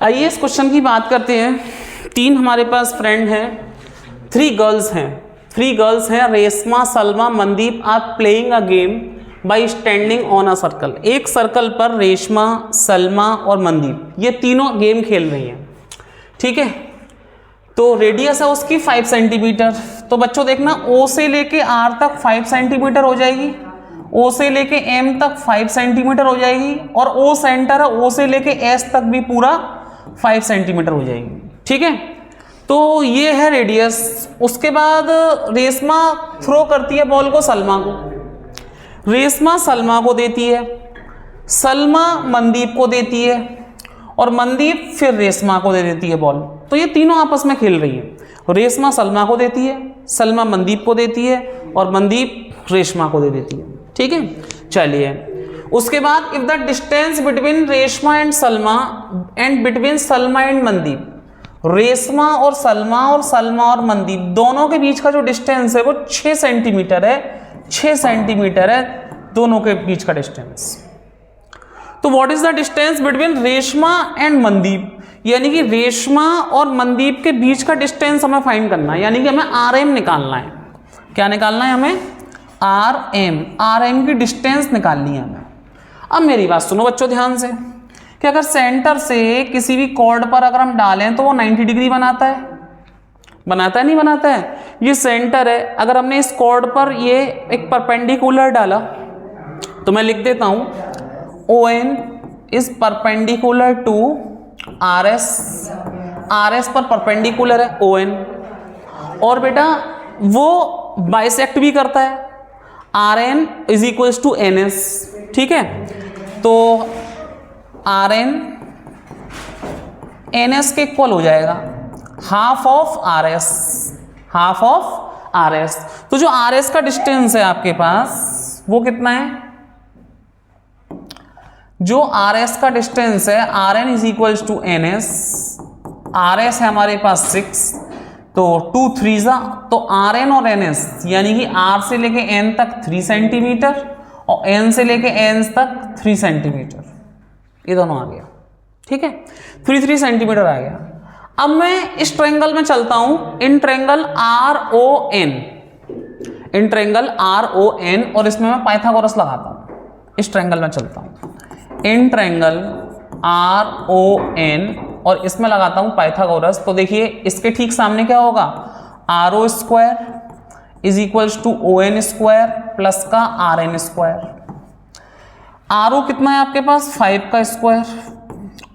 आइए इस क्वेश्चन की बात करते हैं। 3 हमारे पास फ्रेंड हैं, 3 गर्ल्स हैं, Reshma, Salma, Mandeep are playing a game by standing on a circle. एक सर्कल पर रेशमा, सलमा और मनदीप ये तीनों गेम खेल रही हैं, ठीक है। तो रेडियस है उसकी 5 सेंटीमीटर। तो बच्चों देखना, ओ से लेके आर तक 5 सेंटीमीटर हो जाएगी, ओ से लेके एम तक 5 सेंटीमीटर हो जाएगी, और ओ सेंटर है, ओ से लेके एस तक भी पूरा 5 सेंटीमीटर हो जाएगी, ठीक है। तो ये है रेडियस। उसके बाद रेशमा थ्रो करती है बॉल को सलमा को, रेशमा सलमा को देती है, सलमा मनदीप को देती है, और मनदीप फिर रेशमा को दे देती है बॉल। तो ये तीनों आपस में खेल रही है। रेशमा सलमा को देती है, सलमा मनदीप को देती है, और मनदीप रेशमा को दे देती है, ठीक है। चलिए उसके बाद if the distance between Reshma and Salma and between Salma and Mandeep, Reshma और सलमा और मनदीप दोनों के बीच का जो डिस्टेंस है वो 6 सेंटीमीटर है, 6 सेंटीमीटर है दोनों के बीच का डिस्टेंस। तो what is the distance between Reshma and Mandeep, यानी कि रेशमा और मनदीप के बीच का डिस्टेंस हमें फाइंड करना है, यानी कि हमें आरएम निकालना है। क्या निकालना है हमें? आरएम की डिस्टेंस निकालनी है हमें। अब मेरी बात सुनो बच्चों ध्यान से, कि अगर सेंटर से किसी भी कॉर्ड पर अगर हम डालें तो वो 90 डिग्री बनाता है नहीं बनाता है? ये सेंटर है, अगर हमने इस कॉर्ड पर ये एक परपेंडिकुलर डाला तो मैं लिख देता हूं ON is perpendicular to RS, RS पर परपेंडिकुलर है ON, और बेटा वो बाइसेक्ट भी करता है, RN is equals to NS, ठीक है। तो RN NS के इक्वल हो जाएगा, हाफ ऑफ RS। तो जो RS का डिस्टेंस है आपके पास वो कितना है? जो RS का डिस्टेंस है RN is equals to NS, RS है हमारे पास 6, तो 2 3 जा, तो RN और NS यानी कि R से लेके N तक 3 सेंटीमीटर और N से लेके N तक 3 सेंटीमीटर, ये दोनों आ गया, ठीक है। 3 सेंटीमीटर आ गया। अब मैं इस ट्रायंगल में चलता हूं, इन ट्रायंगल RON, और इसमें मैं पाइथागोरस लगाता हूं। इस ट्रायंगल में चलता हूं, इन ट्रायंगल RON, और इसमें लगाता हूं पाइथागोरस। तो देखिए इसके ठीक सामने क्या होगा? RO square is equals to ON square plus का RN स्क्वायर। RO कितना है आपके पास? 5 का स्क्वायर।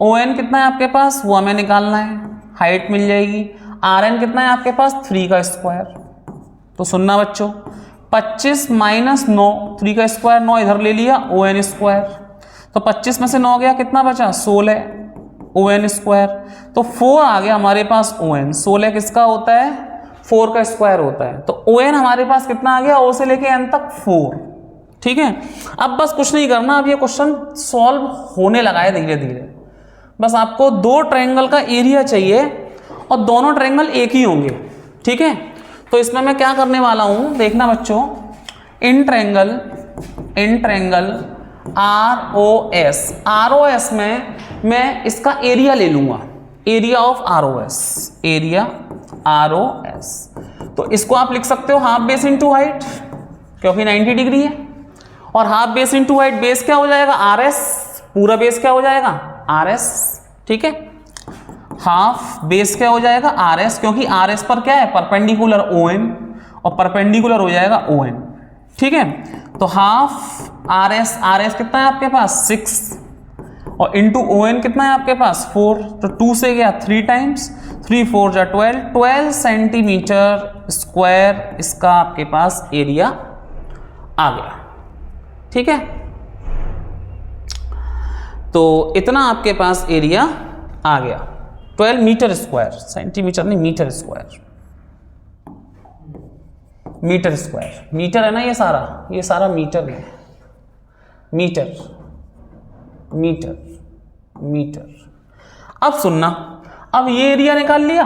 ON कितना है आपके पास? वो हमें निकालना है, हाइट मिल जाएगी। RN कितना है आपके पास? 3 का स्क्वायर। तो सुनना बच्चों, 25 माइनस 9, 3 का स्क्वायर 9 इधर ले लिया, ON स्क्वायर। तो 25 में से 9 गया, कितना बचा? 16 ON स्क्वायर। तो 4 आ गया हमारे पास ON। 16 किसका होता है? 4 का स्क्वायर होता है। तो ON हमारे पास कितना आ गया? O से लेके N तक 4, ठीक है। अब बस कुछ नहीं करना, अब ये क्वेश्चन सॉल्व होने लगा है धीरे धीरे। बस आपको 2 ट्रायंगल का एरिया चाहिए और दोनों ट्रायंगल एक ही होंगे, ठीक है। तो इसमें मैं क्या करने वाला हूं, देखना बच्चों, इन ट्रायंगल ROS में मैं इसका एरिया ले लूंगा, एरिया ऑफ ROS। तो इसको आप लिख सकते हो हाफ बेस इंटू हाइट, क्योंकि 90 डिग्री है, और half base into height, base क्या हो जाएगा? RS, पूरा बेस क्या हो जाएगा? RS, ठीक है। हाफ बेस क्या हो जाएगा? RS, क्योंकि RS पर क्या है? परपेंडिकुलर ON, और परपेंडिकुलर हो जाएगा ON, ठीक है। तो हाफ RS कितना है आपके पास? 6, और इंटू ON कितना है आपके पास? 4। तो 2 से गया 3 टाइम्स, 3 4 जा 12 सेंटीमीटर स्क्वायर इसका आपके पास एरिया आ गया, ठीक है। तो इतना आपके पास एरिया आ गया, 12 मीटर स्क्वायर, सेंटीमीटर नहीं, मीटर स्क्वायर, मीटर है ना, ये सारा मीटर है, मीटर। अब सुनना, अब ये एरिया निकाल लिया।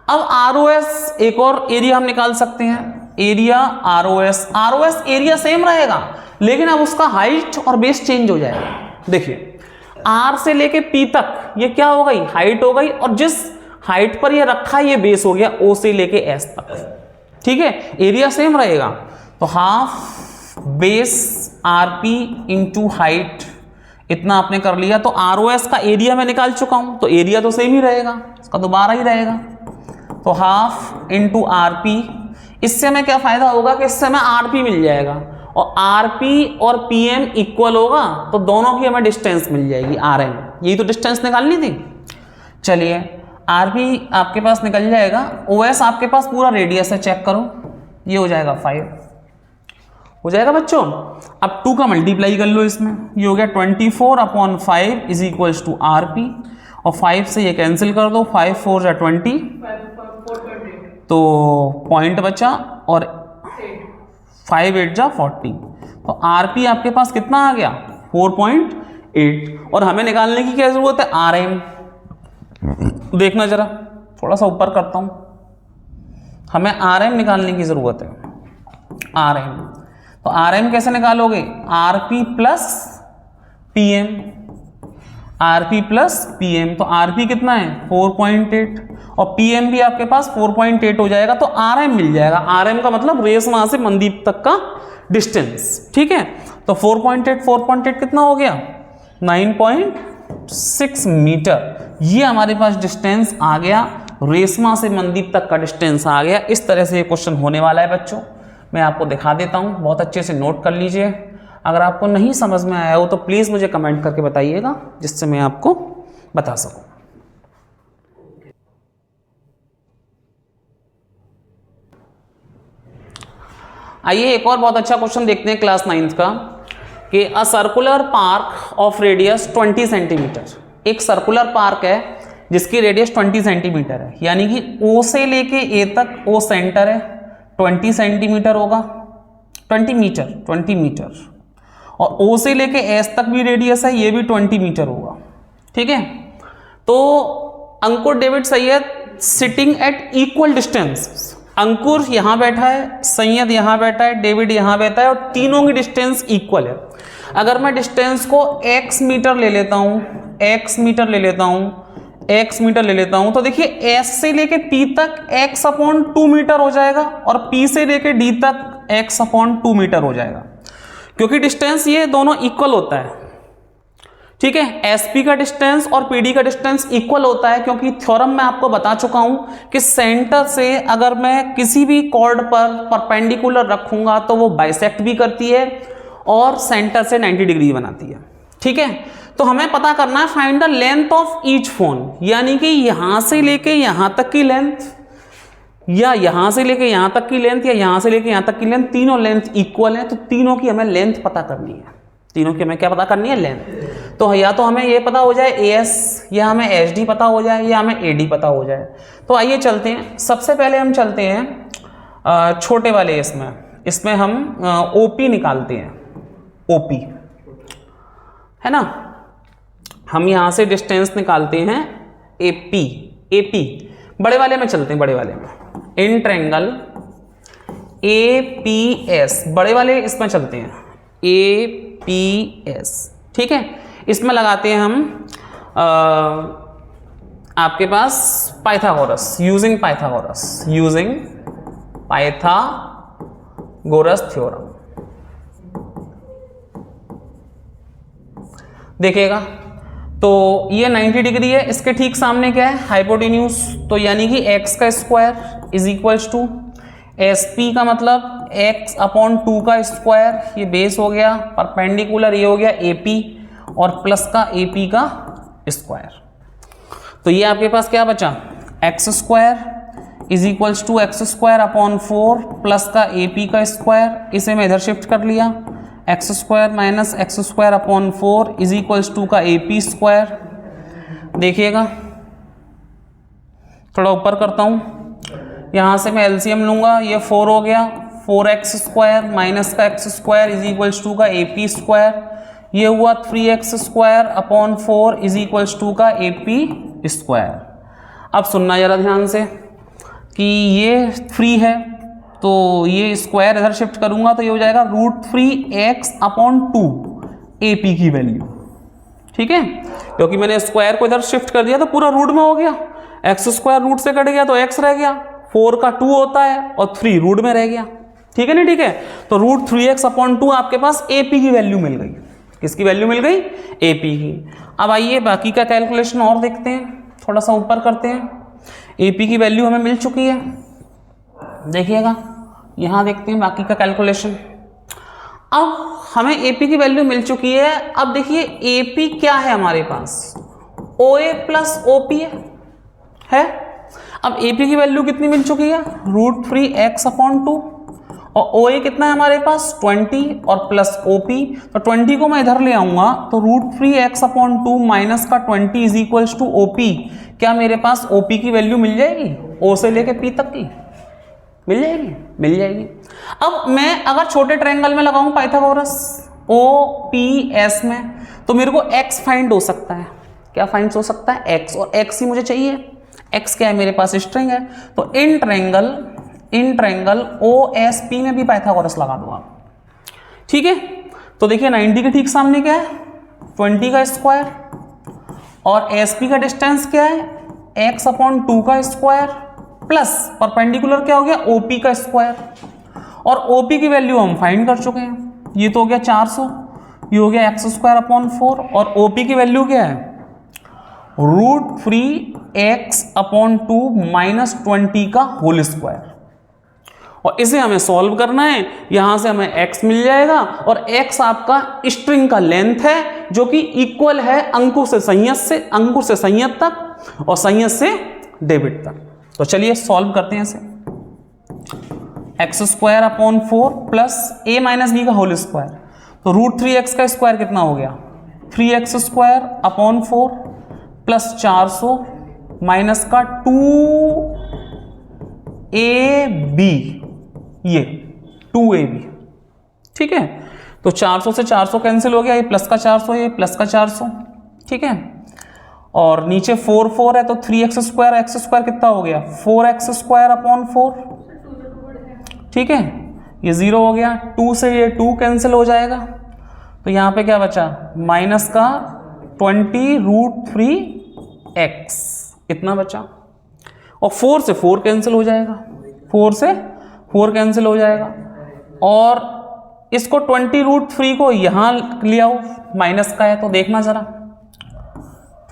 अब ROS एक और एरिया हम निकाल सकते हैं, एरिया ROS एरिया सेम रहेगा, लेकिन अब उसका हाइट और बेस चेंज हो जाएगा। देखिए आर से लेके पी तक ये क्या हो गई, हाइट हो गई, और जिस हाइट पर ये रखा है ये बेस हो गया ओ से लेके एस तक। ठीक है, एरिया सेम रहेगा, तो half base R P into height, इतना आपने कर लिया। तो आर ओ एस का एरिया मैं निकाल चुका हूं, तो एरिया तो सेम ही रहेगा, इसका दोबारा ही रहेगा। तो हाफ इंटू आर पी, इससे हमें क्या फायदा होगा कि इससे हमें आर पी मिल जाएगा, और आर पी और पी एम इक्वल होगा, तो दोनों की हमें डिस्टेंस मिल जाएगी आर एम। यही तो डिस्टेंस निकालनी थी। चलिए आर पी आपके पास निकल जाएगा, ओ एस आपके पास पूरा रेडियस है, चेक करो, ये हो जाएगा 5 हो जाएगा बच्चों। अब 2 का मल्टीप्लाई कर लो इसमें, ये हो गया 24/5 is equals to R P, और 5 से ये कैंसिल कर दो, 5 4 जा 20, तो पॉइंट बचा, और 5 8 जा 40, तो आर पी आपके पास कितना आ गया 4.8। और हमें निकालने की क्या जरूरत है, आर एम। देखना जरा, थोड़ा सा ऊपर करता हूं, हमें आर एम निकालने की जरूरत है, आर एम। तो आर एम कैसे निकालोगे, R P plus P M, R P plus P M, तो आर पी कितना है 4.8, और पी एम भी आपके पास 4.8 हो जाएगा, तो आर एम मिल जाएगा। आर एम का मतलब रेशमा से मनदीप तक का डिस्टेंस। ठीक है, तो 4.8 कितना हो गया 9.6 मीटर, ये हमारे पास डिस्टेंस आ गया, रेशमा से मनदीप तक का डिस्टेंस आ गया। इस तरह से ये क्वेश्चन होने वाला है बच्चों, मैं आपको दिखा देता हूँ, बहुत अच्छे से नोट कर लीजिए। अगर आपको नहीं समझ में आया हो तो प्लीज़ मुझे कमेंट करके बताइएगा, जिससे मैं आपको बता सकूँ। आइए एक और बहुत अच्छा क्वेश्चन देखते हैं क्लास 9th का, कि a circular park of radius 20 centimetre, एक सर्कुलर पार्क है जिसकी रेडियस 20 सेंटीमीटर है, यानी कि ओ से लेके ए तक, ओ सेंटर है, 20 सेंटीमीटर होगा, 20 मीटर, और ओ से लेके एस तक भी रेडियस है, ये भी 20 मीटर होगा। ठीक है, तो Ankur David Syed sitting at equal distance, Ankur यहां बैठा है, सैयद यहां बैठा है, डेविड यहां बैठा है, और तीनों की डिस्टेंस इक्वल है। अगर मैं डिस्टेंस को x मीटर ले लेता हूं, x मीटर ले लेता हूं, तो देखिए s से लेके p तक x/2 मीटर हो जाएगा, और p से लेके d तक x/2 मीटर हो जाएगा, क्योंकि डिस्टेंस ये दोनों इक्वल होता है। ठीक है, sp का डिस्टेंस और pd का डिस्टेंस इक्वल होता है, क्योंकि थ्योरम में आपको बता चुका हूं कि सेंटर से अगर मैं किसी भी कॉर्ड पर परपेंडिकुलर रखूंगा तो वो बाइसेक्ट भी करती है और सेंटर से 90 डिग्री बनाती है। ठीक है, तो हमें पता करना है find the length of each phone, यानी कि यहां से लेके यहां तक की लेंथ, या यहां से लेके यहां तक की लेंथ, या यहां से लेके यहां तक की लेंथ, तीनों लेंथ इक्वल है, तो तीनों की हमें लेंथ पता करनी है, तीनों की हमें क्या पता करनी है, लेंथ। तो या तो हमें ये पता हो जाए एस, या हमें एच डी पता हो जाए, या हमें ए डी पता हो जाए। तो आइए चलते हैं, सबसे पहले हम चलते हैं छोटे वाले इसमें हम ओपी निकालते हैं, ओपी है ना, हम यहां से डिस्टेंस निकालते हैं एपी। बड़े वाले में चलते हैं, बड़े वाले में इन ट्रायंगल एपीएस, बड़े वाले इसमें चलते हैं एपीएस। ठीक है, इसमें लगाते हैं हम आपके पास पाइथागोरस, यूजिंग पाइथागोरस थ्योरम। देखिएगा, तो ये 90 डिग्री है, इसके ठीक सामने क्या है, हाइपोटेन्यूज, तो यानी कि x का square is equals to sp का मतलब x/2 का स्क्वायर, ये बेस हो गया, परपेंडिकुलर ये हो गया AP, और प्लस का AP का स्क्वायर। तो ये आपके पास क्या बचा, x square is equals to x²/4 plus का AP का स्क्वायर, इसे मैं इधर शिफ्ट कर लिया, x² minus x²/4 is equals to का AP स्क्वायर। देखिएगा, थोड़ा ऊपर करता हूं, यहां से मैं एलसीएम लूंगा, ये 4 हो गया, 4x² माइनस का x² इज इक्वल्स टू का AP स्क्वायर, ये हुआ 3x²/4 इज इक्वल्स टू का AP स्क्वायर। अब सुनना जरा ध्यान से कि ये 3 है, तो ये स्क्वायर इधर शिफ्ट करूंगा तो ये हो जाएगा √3x/2 AP की वैल्यू। ठीक है, क्योंकि मैंने स्क्वायर को इधर शिफ्ट कर दिया तो पूरा रूट में हो गया, एक्स स्क्वायर रूट से कट गया तो एक्स रह गया, 4 का 2 होता है और 3 रूट में रह गया। ठीक है ना, ठीक है, तो रूट 3x/2 आपके पास AP की वैल्यू मिल गई। किसकी वैल्यू मिल गई? AP की। अब आइए बाकी का कैलकुलेशन और देखते हैं, थोड़ा सा ऊपर करते हैं। AP की वैल्यू हमें मिल चुकी है, देखिएगा यहाँ देखते हैं बाकी का कैलकुलेशन। अब हमें AP की वैल्यू मिल चुकी है। अब देखिए AP क्या है हमारे पास, OA प्लस OP है। अब AP की वैल्यू कितनी मिल चुकी है? √3x/2 और OA कितना है हमारे पास? 20 और प्लस OP, तो 20 को मैं इधर ले आऊंगा तो √3x/2 माइनस का 20 इज इक्वल्स टू OP। क्या मेरे पास OP की वैल्यू मिल जाएगी? O से लेके P तक की मिल जाएगी, मिल जाएगी। अब मैं अगर छोटे ट्रायंगल में लगाऊं पाइथागोरस OPS में, तो मेरे को x फाइंड हो सकता है। क्या फाइंड हो सकता है? x, और x ही मुझे चाहिए। x क्या है मेरे पास? स्ट्रिंग है। तो इन ट्रायंगल OSP में भी पाइथागोरस लगा दो आप। ठीक है, तो देखिए 90 के ठीक सामने क्या है? 20 का स्क्वायर, और SP का डिस्टेंस क्या है? x/2 का स्क्वायर प्लस परपेंडिकुलर क्या हो गया? OP का स्क्वायर, और OP की वैल्यू हम फाइंड कर चुके हैं। ये तो हो गया 400, ये हो गया x²/4, और OP की वैल्यू क्या है? √3x/2 माइनस 20 का होल स्क्वायर। और इसे हमें सॉल्व करना है, यहां से हमें x मिल जाएगा, और x आपका स्ट्रिंग का लेंथ है जो कि इक्वल है अंकुर से संयत तक और संयत से डेबिट तक। तो चलिए सॉल्व करते हैं इसे। x²/4 plus a minus b का होल स्क्वायर, तो √3x का स्क्वायर कितना हो गया? 3x²/4 प्लस 400 माइनस का 2ab, ये 2ab। ठीक है, तो 400 से 400 कैंसिल हो गया, ये प्लस का 400, ये प्लस का 400। ठीक है, और नीचे 4 है तो 3x² x² कितना हो गया? 4x²/4। ठीक है, ये 0 हो गया, 2 से ये 2 कैंसिल हो जाएगा, तो यहाँ पे क्या बचा? माइनस का 20√3x, इतना बचा, और 4 से 4 कैंसिल हो जाएगा, 4 से 4 कैंसिल हो जाएगा, और इसको 20√3 को यहाँ ले आओ, माइनस का है तो देखना जरा,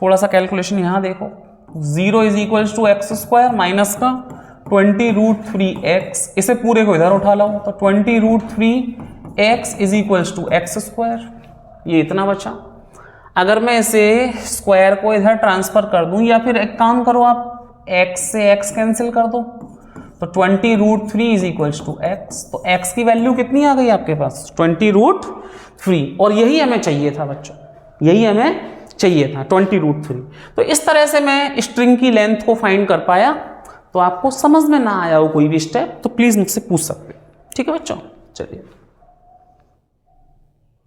थोड़ा सा कैलकुलेशन यहाँ देखो। 0 is equals to x² minus का 20√3x, इसे पूरे को इधर उठा लो, तो 20√3x is equals to x², ये इतना बचा। अगर मैं इसे स्क्वायर को इधर ट्रांसफर कर दूं, या फिर एक काम करो आप, x से x कैंसिल कर दो, तो 20√3 इज इक्वल्स टू x, तो x की वैल्यू कितनी आ गई आपके पास? 20√3, और यही हमें चाहिए था बच्चों, यही हमें चाहिए था 20√3। तो इस तरह से मैं स्ट्रिंग की लेंथ को फाइंड कर पाया। तो आपको समझ में ना आया हो कोई भी स्टेप तो प्लीज मुझसे पूछ सकते हैं। ठीक है बच्चों, चलिए।